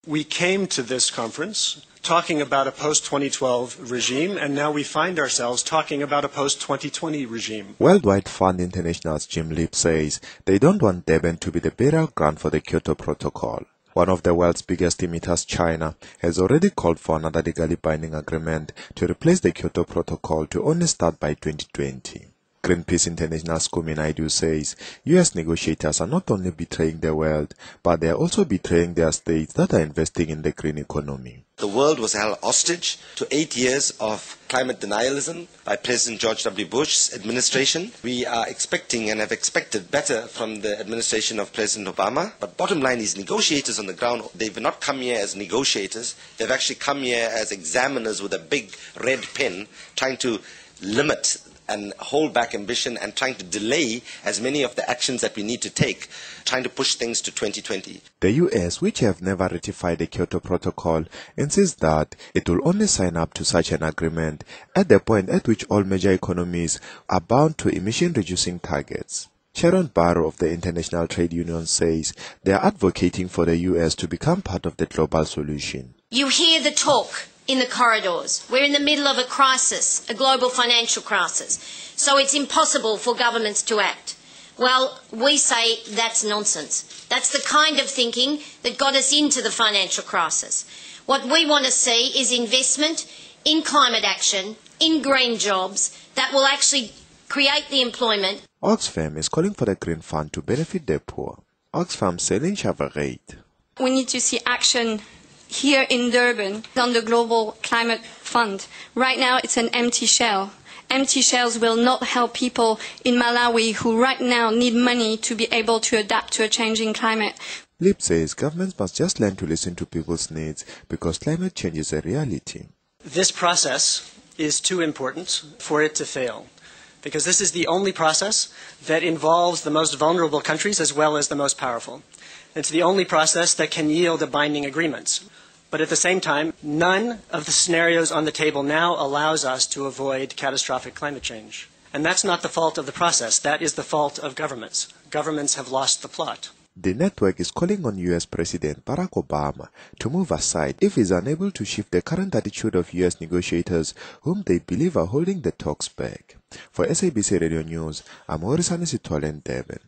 We came to this conference talking about a post-2012 regime, and now we find ourselves talking about a post-2020 regime. Worldwide Fund International's Jim Leeb says they don't want Durban to be the burial ground for the Kyoto Protocol. One of the world's biggest emitters, China, has already called for another legally binding agreement to replace the Kyoto Protocol to only start by 2020. Greenpeace International's Kumi Naidoo says U.S. negotiators are not only betraying the world, but they are also betraying their states that are investing in the green economy. The world was held hostage to 8 years of climate denialism by President George W. Bush's administration. We are expecting and have expected better from the administration of President Obama. But bottom line is negotiators on the ground, they've not come here as negotiators. They've actually come here as examiners with a big red pen trying to limit and hold back ambition and trying to delay as many of the actions that we need to take, trying to push things to 2020. The US, which have never ratified the Kyoto Protocol, insists that it will only sign up to such an agreement at the point at which all major economies are bound to emission-reducing targets. Sharon Barrow of the International Trade Union says they are advocating for the US to become part of the global solution. You hear the talk in the corridors. We're in the middle of a crisis, a global financial crisis, so it's impossible for governments to act. Well, we say that's nonsense. That's the kind of thinking that got us into the financial crisis. What we want to see is investment in climate action, in green jobs, that will actually create the employment. Oxfam is calling for the Green Fund to benefit the poor. Oxfam Céline Chavarate. We need to see action here in Durban on the Global Climate Fund. Right now it's an empty shell. Empty shells will not help people in Malawi who right now need money to be able to adapt to a changing climate. Leeb says governments must just learn to listen to people's needs because climate change is a reality. This process is too important for it to fail, because this is the only process that involves the most vulnerable countries as well as the most powerful. It's the only process that can yield a binding agreement. But at the same time, none of the scenarios on the table now allows us to avoid catastrophic climate change. And that's not the fault of the process. That is the fault of governments. Governments have lost the plot. The network is calling on U.S. President Barack Obama to move aside if he's unable to shift the current attitude of U.S. negotiators whom they believe are holding the talks back. For SABC Radio News, I'm Horisani Sitwale in Durban.